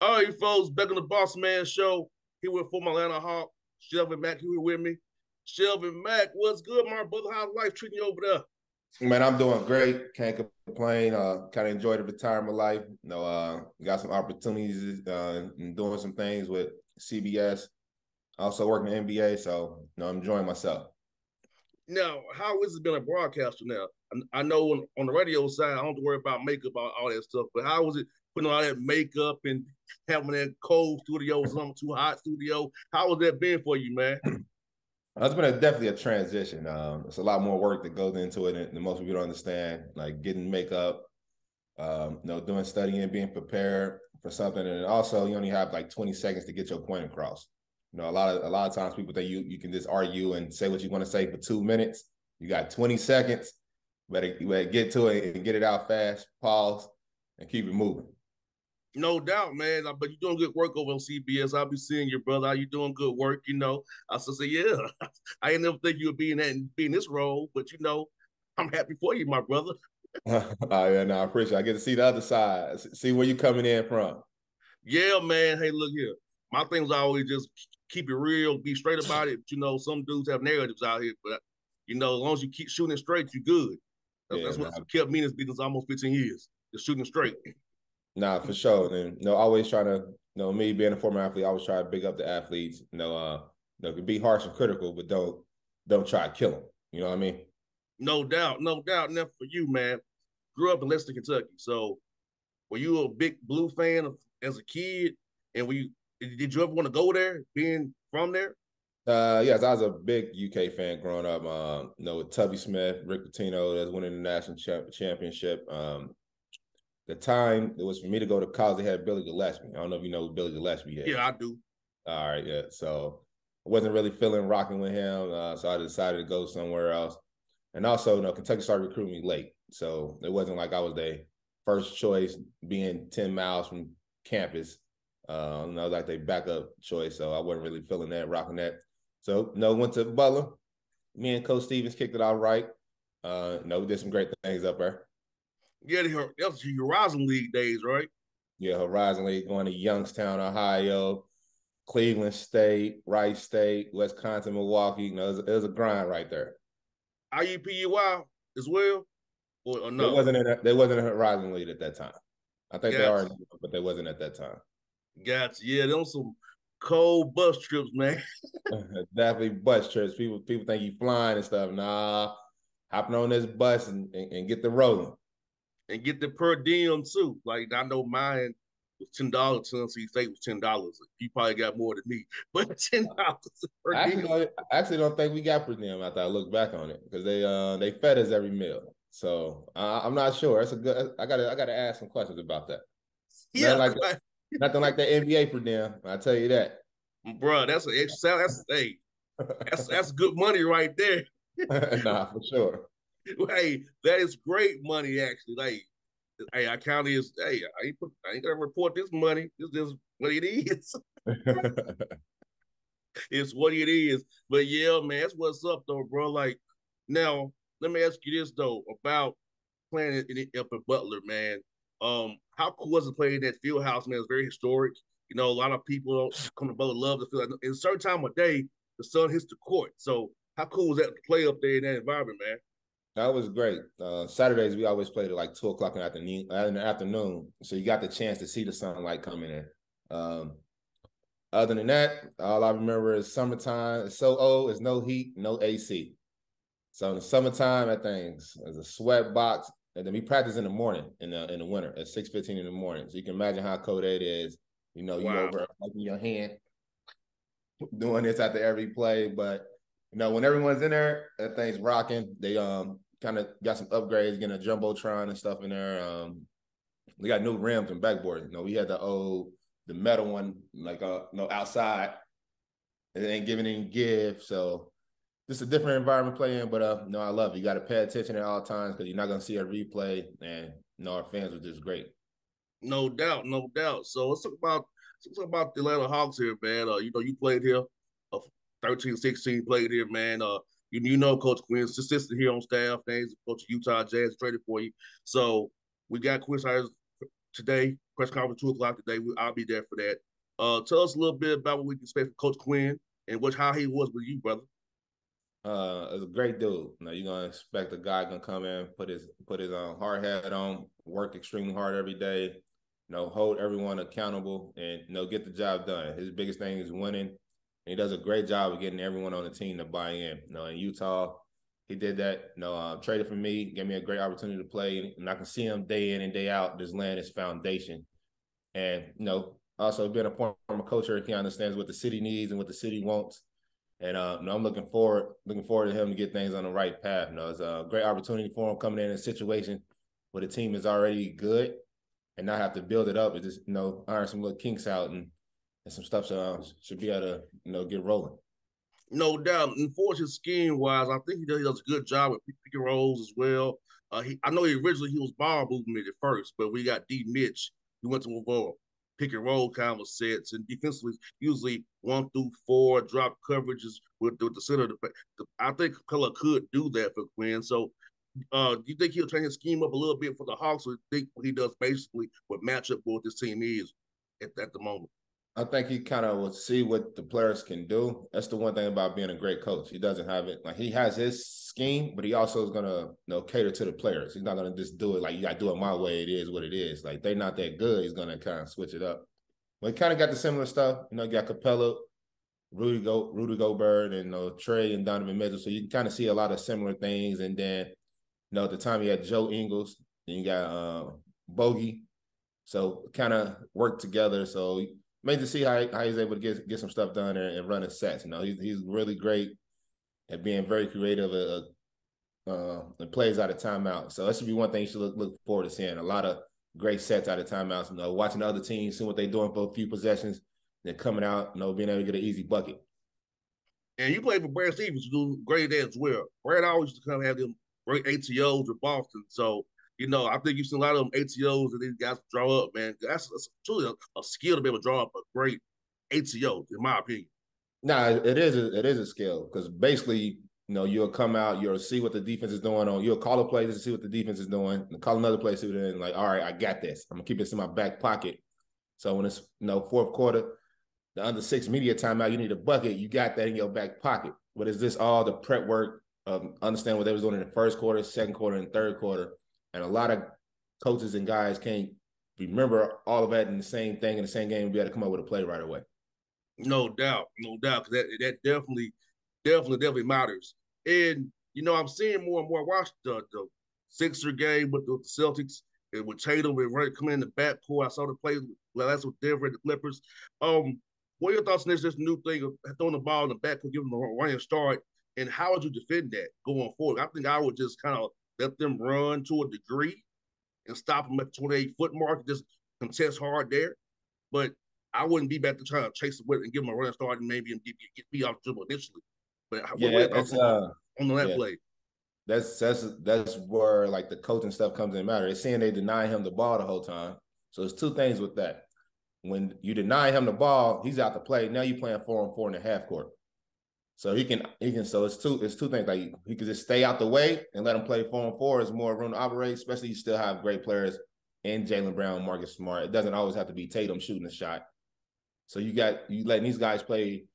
All right, folks, back on the Boss Man Show. Here with former Atlanta Hawk, Shelvin Mack here with me. Shelvin Mack, what's good, my brother? How's life treating you over there? Man, I'm doing great. Can't complain. Kind of enjoyed the retirement life. Got some opportunities and doing some things with CBS. Also working in the NBA, so I'm enjoying myself. Now, how is it being a broadcaster now? I know on the radio side, I don't have to worry about makeup, all that stuff, but how was it putting all that makeup and having that cold studio or something too hot studio? How was that been for you, man? It's been definitely a transition. It's a lot more work that goes into it, and most people don't understand. Like getting makeup, doing studying, being prepared for something, and also you only have like 20 seconds to get your point across. A lot of times people think you can just argue and say what you want to say for 2 minutes. You got 20 seconds. You better get to it and get it out fast. Pause and keep it moving. No doubt, man. But you're doing good work over on CBS. I'll be seeing your brother. How you doing good work? I still say, yeah. I ain't never think you would be in this role, but I'm happy for you, my brother. Yeah, no, I appreciate it. I get to see the other side, see where you coming in from. Yeah, man. Hey, look here. My thing was always just keep it real, be straight about it. Some dudes have narratives out here, but as long as you keep shooting it straight, you're good. Yeah, That's what no, kept me in this business almost 15 years. Just shooting straight. nah, for sure. And always trying to, me being a former athlete, I always try to big up the athletes. Can be harsh and critical, but don't try to kill them. You know what I mean? No doubt, no doubt. Now for you, man. Grew up in Lexington, Kentucky. So were you a big blue fan as a kid? And did you ever want to go there, being from there? Yes, I was a big UK fan growing up. With Tubby Smith, Rick Pitino, that's winning the national championship. The time it was for me to go to college, they had Billy Gillispie. I don't know if you know who Billy Gillispie Yeah, is. I do. All right, yeah. So I wasn't really feeling rocking with him, so I decided to go somewhere else. And also, Kentucky started recruiting me late, so it wasn't like I was their first choice, being 10 miles from campus. I was like their backup choice, so I wasn't really feeling that, rocking that. So, went to Butler. Me and Coach Stevens kicked it out right. We did some great things up there. Yeah, that was your Horizon League days, right? Yeah, Horizon League going to Youngstown, Ohio, Cleveland State, Rice State, Wisconsin, Milwaukee. It was a grind right there. IUPUI as well, or They no? wasn't in a, they wasn't a Horizon League at that time. I think they are, Gotcha, but they wasn't at that time. gotcha. Yeah, those some cold bus trips, man, Definitely bus trips. People think you flying and stuff. Nah, hopping on this bus and get the rolling. and get the per diem too. Like I know mine was $10. Tennessee State was $10. You probably got more than me, but $10 per diem. I actually don't think we got per diem after I look back on it because they fed us every meal. So I'm not sure. It's a good. I gotta ask some questions about that. Nothing Yeah, like nothing like the NBA per diem. I tell you that. bro, that's an extra. That's good money right there. Nah, for sure. Hey, that is great money actually. Like, hey, I count is hey, I ain't gonna report this money. This is what it is. It's what it is. But yeah, man, that's what's up though, bro. Like now, let me ask you this though about playing up in Butler, man. How cool was it playing that field house, man? It's very historic. A lot of people don't come to Butler love the field. In a certain time of day, the sun hits the court. So how cool was that to play up there in that environment, man? That was great. Saturdays we always played at like 2 o'clock in the afternoon, so you got the chance to see the sunlight coming in. Um, Other than that, all I remember is summertime. It's so old. It's no heat, no AC. So in the summertime, that thing's there's a sweat box, and then we practice in the morning in the winter at 6:15 in the morning. So you can imagine how cold that is. You Wow. over open your hand doing this after every play, but when everyone's in there, that thing's rocking. They kind of got some upgrades, getting a jumbotron and stuff in there. We got new rims and backboard. We had the metal one like outside. It ain't giving any give, so just a different environment playing. But no, I love it. You got to pay attention at all times because you're not gonna see a replay, and our fans are just great. No doubt, no doubt. So let's talk about the Atlanta Hawks here, man. You played here, 13, 16 played here, man. You know Coach Quinn's assistant here on staff, things Coach Utah Jazz traded for you. So we got Quinn Hires today. press conference 2 o'clock today. I'll be there for that. Tell us a little bit about what we can expect from Coach Quinn and how he was with you, brother. It's a great dude. You're gonna expect a guy gonna come in, put his hard hat on, work extremely hard every day, hold everyone accountable, and get the job done. His biggest thing is winning, and he does a great job of getting everyone on the team to buy in. In Utah, he did that. Traded for me, gave me a great opportunity to play, and I can see him day in and day out just laying his foundation. And also being a former coach, he understands what the city needs and what the city wants. And I'm looking forward to him to get things on the right path. It's a great opportunity for him coming in a situation where the team is already good and not have to build it up. And just iron some little kinks out and some stuff should be able to get rolling. No doubt. Unfortunately, scheme wise, I think he does a good job with pick and rolls as well. I know originally he was ball movement at first, but we got D Mitch. He went to more pick and roll kind of sets, and defensively usually 1 through 4 drop coverages with the center. I think Color could do that for Quinn. So, do you think he'll change his scheme up a little bit for the Hawks, or do you think he does basically what matchup what this team is at the moment? I think he kind of will see what the players can do. That's the one thing about being a great coach. He doesn't have it like he has his scheme, but he also is gonna cater to the players. He's not gonna just do it like you gotta do it my way. It is what it is. Like they're not that good. He's gonna kind of switch it up. But he kind of got the similar stuff. You got Capella, Rudy Gobert, and Trey and Donovan Mitchell. So you can kind of see a lot of similar things. And then at the time he had Joe Ingles, and you got Bogey. So kind of work together. So made to see how he's able to get some stuff done and run his sets. He's really great at being very creative and plays out of timeout. So that should be one thing you should look forward to seeing. A lot of great sets out of timeouts. Watching the other teams, seeing what they're doing for a few possessions, then coming out, being able to get an easy bucket. And you played for Brad Stevens, who do great as well. Brad always used to come have them great ATOs with Boston. So I think you've seen a lot of them ATOs that these guys draw up, man. That's truly a skill to be able to draw up a great ATO, in my opinion. Nah, it is a skill because basically, you'll come out, you'll see what the defense is doing you'll call a play to see what the defense is doing, and call another play to see what they're doing. Like, all right, I got this. I'm gonna keep this in my back pocket. So when it's fourth quarter, the under 6 media timeout, you need a bucket. You got that in your back pocket. But is this all the prep work of understand what they was doing in the first quarter, second quarter, and third quarter? And a lot of coaches and guys can't remember all of that in the same thing in the same game and be able to come up with a play right away. No doubt, because that definitely matters. And I'm seeing more and more. Watch the Sixer game with the Celtics and with Tatum and Ray coming in the backcourt. I saw the play that's with Denver and the Clippers. What are your thoughts on this new thing of throwing the ball in the backcourt, giving them a running start, and how would you defend that going forward? I think I would just kind of let them run to a degree and stop them at the 28-foot mark, just contest hard there. But I wouldn't be back to trying to chase it and give them a running start and maybe get me off the dribble initially. But yeah, that's on that play. That's where like the coaching stuff comes in matter. They're saying they deny him the ball the whole time. So there's two things with that. When you deny him the ball, he's out to play. Now you're playing 4-on-4 in the half court. So he can. So it's two things. Like he can just stay out the way and let him play 4-on-4. It's more room to operate. Especially you still have great players in Jaylen Brown, Marcus Smart. It doesn't always have to be Tatum shooting a shot. So you letting these guys play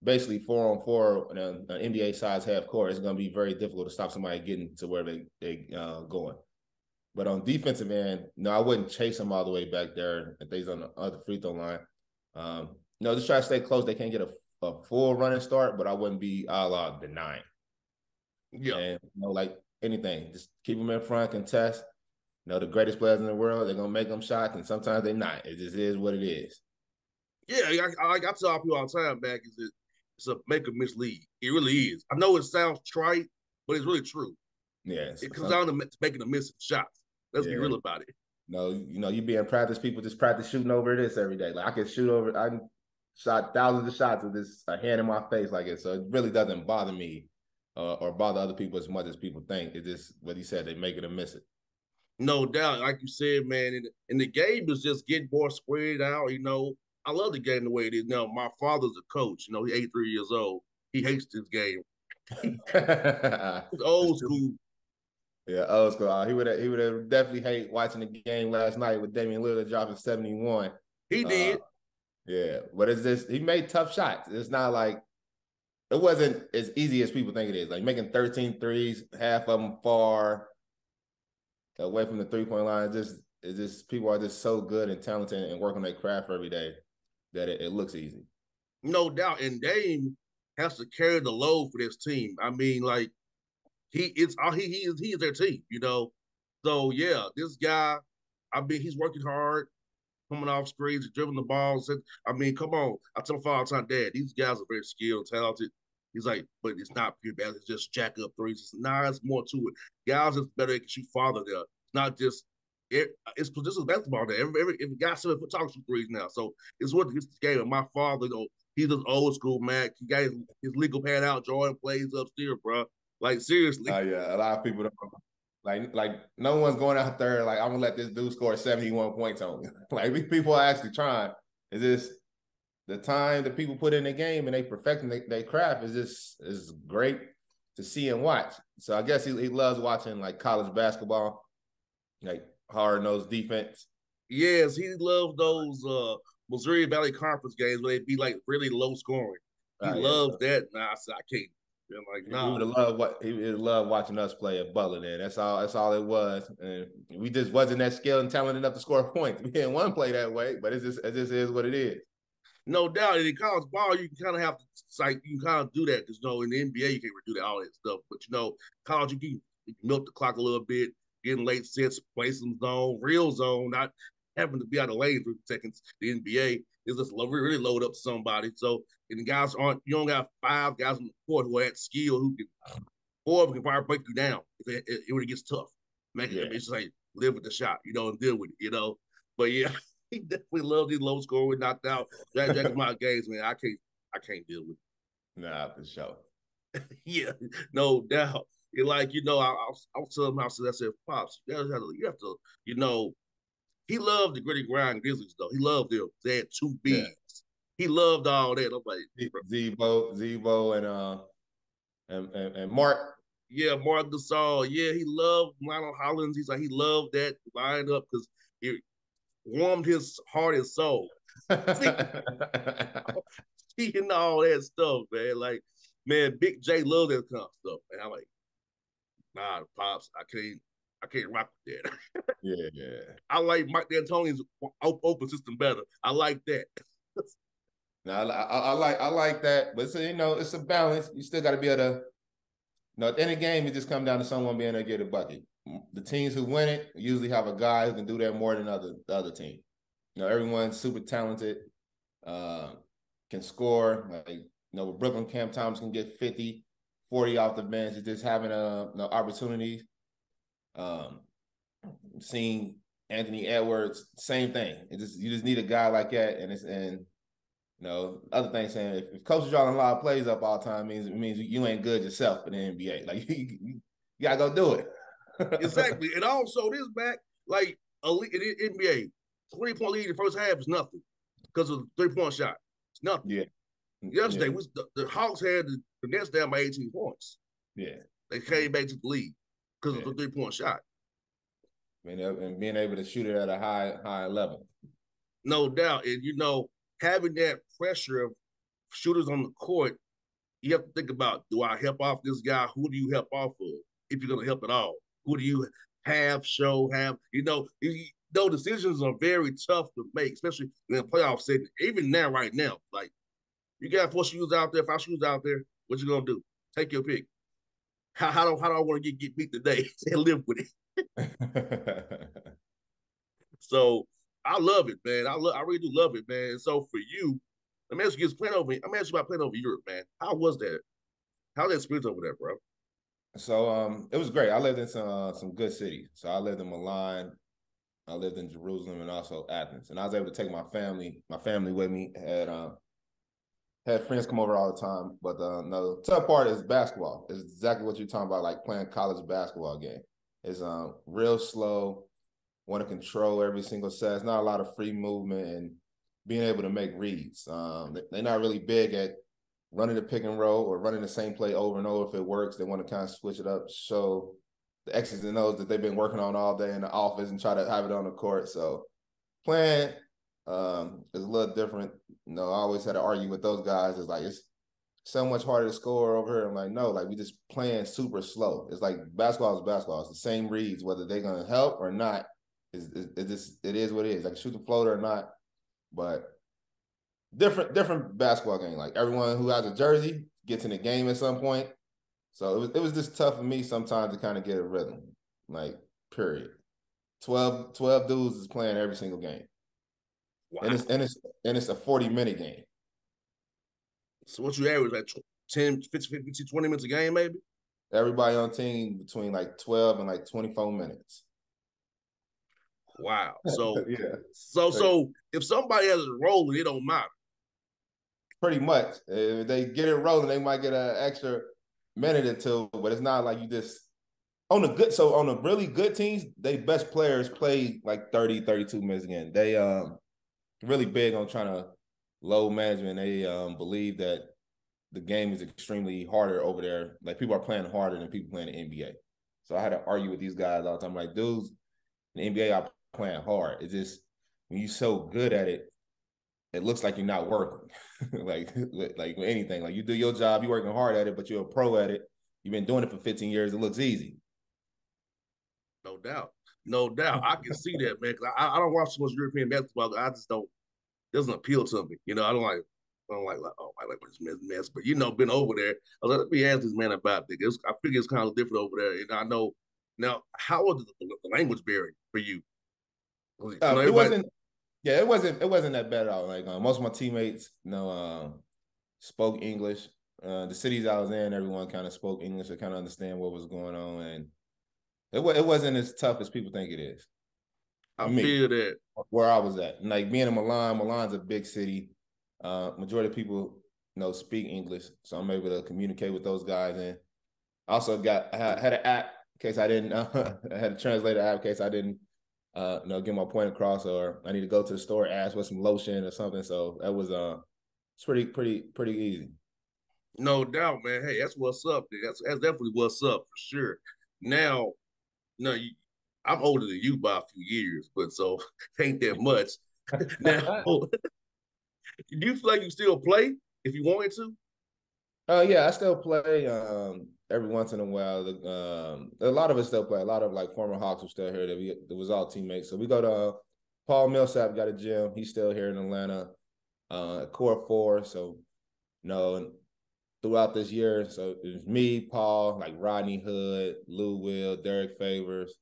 basically 4-on-4 in an NBA size half court. It's going to be very difficult to stop somebody getting to where they going. But on defensive end, no, I wouldn't chase them all the way back there if they's on the other free throw line. Just try to stay close. They can't get a full running start, but I wouldn't be a la denying. Yeah. And, like anything, just keep them in front, contest. The greatest players in the world, they're going to make them shots, and sometimes they're not. It just is what it is. Yeah, I tell people all the time, back it's a make or miss league. It really is. I know it sounds trite, but it's really true. Yeah. It comes down to making a missing shots. Let's be real about it. You be in practice, people just practice shooting over this every day. Like I can shoot over, I shot thousands of shots with this a hand in my face like it. So it really doesn't bother me or bother other people as much as people think. It's just what he said, they make it or miss it. No doubt. Like you said, man, and the game is just getting more spread out, I love the game the way it is now. My father's a coach. He's 83 years old. He hates this game. He's old school. Yeah, old school. He would have definitely hate watching the game last night with Damian Lillard dropping 71. He Uh, did. yeah, but it's just he made tough shots. It's not like it wasn't as easy as people think it is. Like making 13 threes, half of them far away from the 3-point line. It's just people are just so good and talented and work on their craft every day that it looks easy. No doubt. And Dame has to carry the load for this team. I mean, like he is their team, you know. So yeah, this guy, I mean, he's working hard, coming off screens, dribbling the balls. I mean, come on. I tell him all the time, Dad, these guys are very skilled, talented. He's like, but it's not pure bad. It's just jack up threes. Nah, it's more to it. Guys is better. They can shoot farther there. It's not just it's this is basketball there. Every guy 7 foot talks shoot threes now. So it's what this game. And my father, you know, he's just old school, Mac. He got his legal pad out. Jordan plays upstairs, bro. Like seriously. Yeah, a lot of people don't like no one's going out there like I'm gonna let this dude score 71 points on me. Like these people are actually trying. Is this the time that people put in the game and they perfecting their craft is great to see and watch. So I guess he loves watching like college basketball, like hard nosed defense. Yes, he loves those Missouri Valley Conference games where they be like really low scoring. He Yeah, loves so that. Nah, I said I can't. I'm like, he nah. would have loved watching us play at Butler. Then that's all it was. And we just wasn't that skilled and talented enough to score points. We didn't want to play that way, but it just is what it is. No doubt. And in college ball, you can kind of have to like you can kind of do that because you know in the NBA you can't really do that all that stuff. But you know, college you can milk the clock a little bit, getting late sets, play some zone, real zone, not having to be out of lane for seconds. The NBA is just really load up to somebody. So and the guys aren't you don't got 5 guys on the court who have skill who can 4 of them can probably break you down if it really gets tough. Make it, Yeah. it's just like live with the shot, you know, and deal with it, you know. But yeah, he definitely loves these low scoring, knocked out, Jack my games, man. I can't deal with Nah, for sure. it. Yeah, no doubt. And like you know, I was telling him, I said, pops, you have to, you know, he loved the gritty grind Grizzlies though. He loved them. They had 2 Yeah. bigs. He loved all that. I'm like, Zebo, and Mark. yeah, Mark Gasol. Yeah, he loved Lionel Hollins. He's like he loved that line up because it warmed his heart and soul. See, seeing all that stuff, man. Like, man, Big J loved that kind of stuff. And I'm like, nah, pops, I can't rock with that. Yeah. I like Mike D'Antoni's open system better. I like that. Now I like that, but it's a balance. You still got to be able to. At the end of the game, it just comes down to someone being able to get a bucket. The teams who win it usually have a guy who can do that more than the other team. Everyone's super talented, uh, can score. Like, with Brooklyn, Cam Thomas can get 50, 40 off the bench. It's just having opportunities. Seeing Anthony Edwards, same thing. You just need a guy like that, and other thing saying if coaches drawing a lot of plays up all the time means you ain't good yourself in the NBA. Like you gotta go do it. Exactly. And also this back, like in NBA, 20-point lead in the first half is nothing because of the 3-point shot. It's nothing. Yeah. Yesterday, the Hawks had the Nets down by 18 points. Yeah. They came back to the lead because of the 3-point shot. And being able to shoot it at a high level. No doubt. And, having that pressure of shooters on the court, you have to think about, do I help off this guy? Who do you help off of if you're going to help at all? Who do you have? Decisions are very tough to make, especially in a playoff setting. Even now, right now, like you got 4 shooters out there, 5 shooters out there. What you gonna do? Take your pick. How do I want to get beat today? And live with it. So I love it, man. I really do love it, man. And so for you, let me ask you, I'm asking about playing over Europe, man. How was that? How was that experience over there, bro? So it was great. I lived in some good cities. So I lived in Milan, I lived in Jerusalem, and also Athens. And I was able to take my family with me. Had friends come over all the time. But no, the tough part is basketball. It's exactly what you're talking about, like playing college basketball game. It's real slow, want to control every single set. It's not a lot of free movement and being able to make reads. They're not really big at running the pick and roll or running the same play over and over if it works. They want to kind of switch it up. So the X's and O's that they've been working on all day in the office and try to have it on the court. So playing is a little different. You know, I always had to argue with those guys. It's like it's so much harder to score over here. I'm like, no, like we just playing super slow. It's like basketball is basketball. It's the same reads, whether they're gonna help or not. It is what it is. Like shoot the floater or not, but different basketball game. Like everyone who has a jersey gets in the game at some point. So it was just tough for me sometimes to kind of get a rhythm. Like, period. 12 dudes is playing every single game. Wow. And it's a 40-minute game. So what you average, like 10, 15, 20 minutes a game, maybe? Everybody on team between like 12 and like 24 minutes. Wow. So yeah. So if somebody has a rolling, it don't matter. Pretty much. If they get it rolling, they might get an extra minute or two, but it's not like you just on the really good teams, they best players play like 30, 32 minutes again. They really big on trying to load management. They believe that the game is extremely harder over there. Like people are playing harder than people playing in the NBA. So I had to argue with these guys all the time. Like, dudes in the NBA are playing hard. It's just when you're so good at it, it looks like you're not working. like anything. Like you do your job, you're working hard at it, but you're a pro at it. You've been doing it for 15 years. It looks easy. No doubt. No doubt. I can see that, man. Cause I don't watch so much European basketball. I just don't. It doesn't appeal to me. You know, I don't like oh, I like this mess. But been over there. I was like, let me ask this man about this. I figure it's kind of different over there. And I know now how was the language barrier for you? It wasn't. Yeah, it wasn't that bad at all. Like most of my teammates, spoke English. The cities I was in, everyone kind of spoke English to kind of understand what was going on, and it wasn't as tough as people think it is. I feel that where I was at, like being in Milan. Milan's a big city. Majority of people, speak English, so I'm able to communicate with those guys. And also I had an app in case I didn't. I had a translator app in case I didn't. Get my point across, or I need to go to the store, ask for some lotion or something. So that was it's pretty easy. No doubt, man. Hey, that's what's up. That's definitely what's up for sure. Now, I'm older than you by a few years, but so ain't that much. Now, do you feel like you still play if you wanted to? Yeah, I still play every once in a while. A lot of us still play. A lot of like former Hawks are still here. That was all teammates. So we go to Paul Millsap got a gym. He's still here in Atlanta. Core 4. So throughout this year, so it was me, Paul, like Rodney Hood, Lou Will, Derek Favors.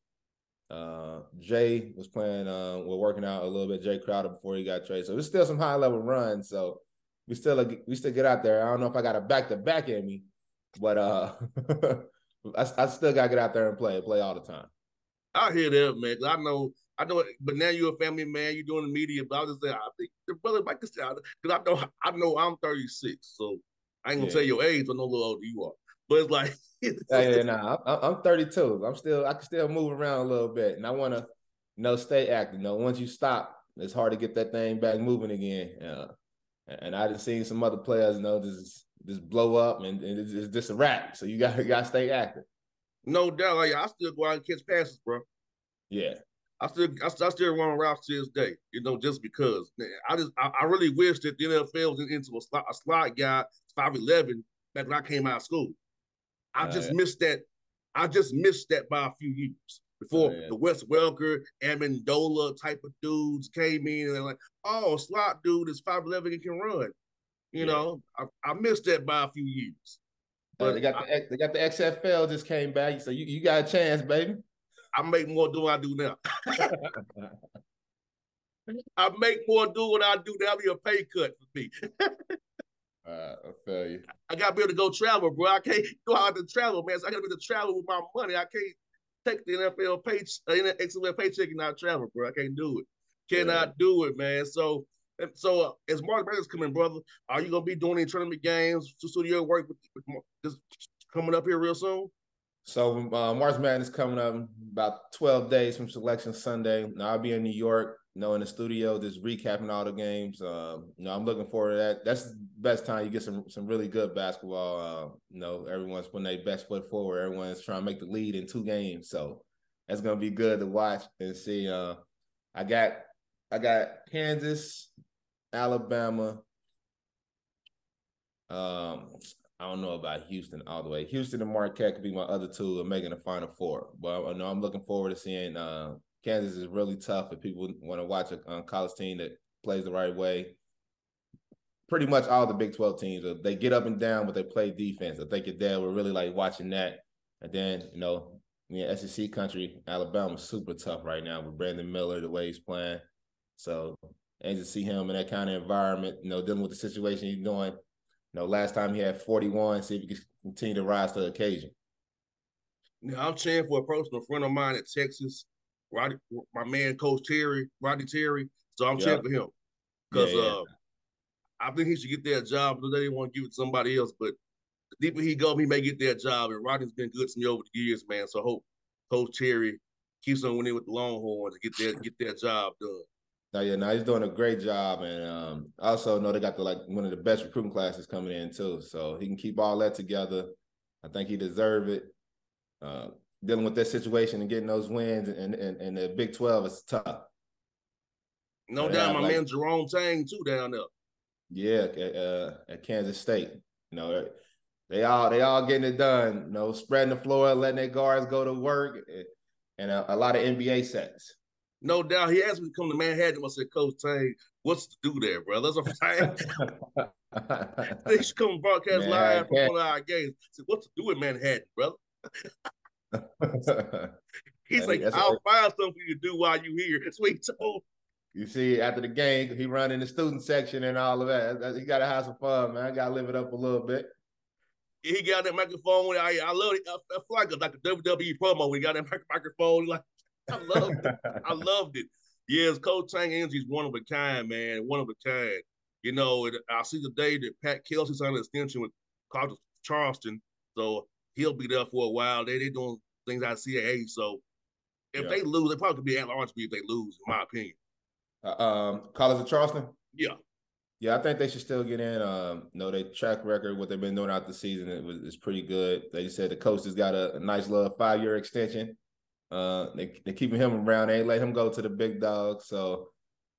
Jay was playing. We're working out a little bit. Jay Crowder before he got traded. So there's still some high level runs. So we still get out there. I don't know if I got a back-to-back in me, but I still got to get out there and play all the time. I hear that, man. I know. But now you're a family man. You're doing the media. But I was just saying, I think the brother Mike is because I know I'm 36, so I ain't gonna tell your age. I know a little older you are, but it's like I'm 32. I can still move around a little bit, and I want to stay active. Once you stop, it's hard to get that thing back moving again. And I just seen some other players, just blow up, and it's just a wrap. So you got to stay active. No doubt. Like I still go out and catch passes, bro. Yeah. I still run routes to this day, just because. I really wish that the NFL was into a slot guy, 5'11", back when I came out of school. I just missed that. I just missed that by a few years before the Wes Welker, Amendola type of dudes came in and they're like, oh, slot dude is 5'11" and can run. I missed that by a few years. But they got the XFL just came back, so you got a chance, baby. I make more do what I do now. I make more do what I do. That'll be a pay cut for me. I feel you. I gotta be able to go travel, bro. I can't go out to travel, man. So I gotta be able to travel with my money. I can't take the NFL XFL paycheck and not travel, bro. I can't do it. Cannot do it, man. So as March Madness coming, brother, are you gonna be doing any tournament games, studio work with just coming up here real soon? So March Madness coming up about 12 days from Selection Sunday. Now I'll be in New York, in the studio, just recapping all the games. I'm looking forward to that. That's the best time you get some really good basketball. Everyone's putting their best foot forward. Everyone's trying to make the lead in 2 games, so that's gonna be good to watch and see. I got Kansas, Alabama. I don't know about Houston all the way. Houston and Marquette could be my other 2 of making the Final Four. But I know I'm looking forward to seeing. Kansas is really tough if people want to watch a college team that plays the right way. Pretty much all the Big 12 teams, they get up and down, but they play defense. I think your dad would really like watching that. And then, SEC country, Alabama's super tough right now with Brandon Miller, the way he's playing. So, and to see him in that kind of environment, dealing with the situation he's doing. Last time he had 41, see if he can continue to rise to the occasion. Now, I'm cheering for a personal friend of mine at Texas, my man, Coach Rodney Terry. So I'm cheering for him because I think he should get that job. They didn't want to give it to somebody else, but the deeper he goes, he may get that job. And Rodney's been good to me over the years, man. So I hope Coach Terry keeps on winning with the Longhorns and get that job done. He's doing a great job, and I also know they got one of the best recruiting classes coming in too. So he can keep all that together. I think he deserves it. Dealing with that situation and getting those wins and the Big 12 is tough. No doubt, my man Jerome Tang too down there. Yeah, at Kansas State. They all getting it done. Spreading the floor, letting their guards go to work, and a lot of NBA sets. No doubt. He asked me to come to Manhattan. I said, Coach Tang, what's to do there, bro? That's what I'm saying. They should come broadcast live from one of our games. I said, what's to do in Manhattan, brother? He's like, I'll find something for you to do while you here. That's what he told. You see, after the game, he run in the student section and all of that. He got to have some fun, man. I got to live it up a little bit. He got that microphone. I love it. I feel like a WWE promo when he got that microphone. Like, I loved it. I loved it. Yes, Coach Tang Energy's one of a kind, man. One of a kind. I see the day that Pat Kelsey signed an extension with College of Charleston, so he'll be there for a while. They doing things out of CAA. So if they lose, they probably could be at large if they lose, in my opinion. College of Charleston? Yeah. Yeah, I think they should still get in. Their track record, what they've been doing out the season, is pretty good. They said the coach has got a nice little 5-year extension. They're keeping him around. They ain't let him go to the big dog. So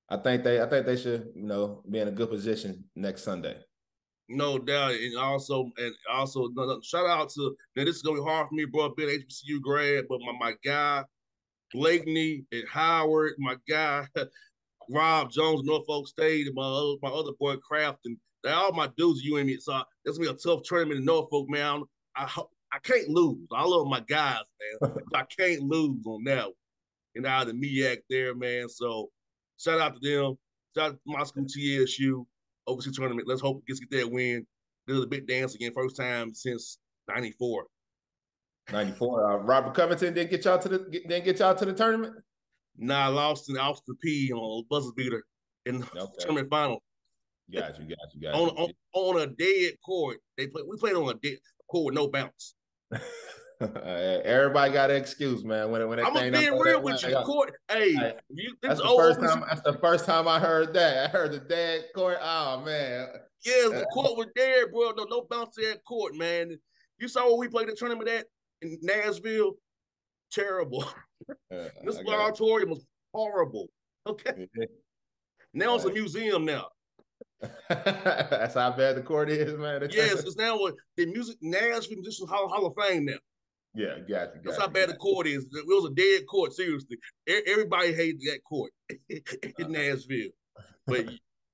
I think they should, be in a good position next Sunday. No doubt. And also shout out to, now this is gonna be hard for me, bro, being an HBCU grad, but my guy Blakeney at Howard, my guy Rob Jones, Norfolk State, and my other boy Kraft, and they're all my dudes, you and me. So it's gonna be a tough tournament in Norfolk, man. I can't lose. I love my guys, man. I can't lose on that one. And out of the MEAC there, man. So shout out to them. Shout out to my school, TSU, overseas tournament. Let's hope it get that win. This is a big dance again, first time since '94. 94. Robert Covington didn't get y'all to the tournament. Nah, I lost in Austin P on a buzzer beater in the tournament final. Got you. On a dead court. We played on a dead court with no bounce. Everybody got an excuse, man. When I'm being real with you. The court, that's the first time I heard that. I heard the dead court. Oh man. Yeah, the court was dead, bro. No bounce to that court, man. You saw what we played the tournament at in Nashville. Terrible. This auditorium was horrible. Okay. Now it's a museum now. That's how bad the court is, man. Yes, it's now the Nashville Musician Hall of Fame now. Yeah, got you. That's how bad the court is. It was a dead court, seriously. Everybody hated that court in Nashville. But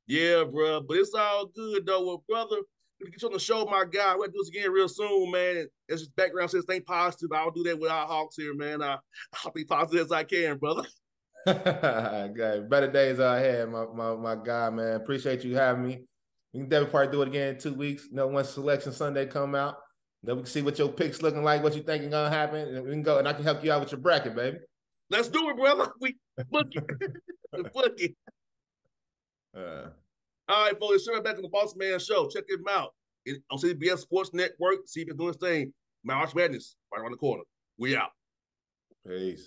yeah, bro. But it's all good though. Well, brother, we get you on the show, my guy. We'll do this again real soon, man. As just background says, stay positive. I'll do that with our Hawks here, man. I'll be positive as I can, brother. Okay. Better days ahead, my guy, man. Appreciate you having me. We can definitely probably do it again in 2 weeks. Once Selection Sunday come out, then we can see what your picks looking like, what you think is gonna happen, and we can go and I can help you out with your bracket, baby. Let's do it, brother. We book it. All right, folks. It's right back on the Boss Man Show. Check him out on CBS Sports Network. See if he's doing his thing. March Madness right around the corner. We out. Peace.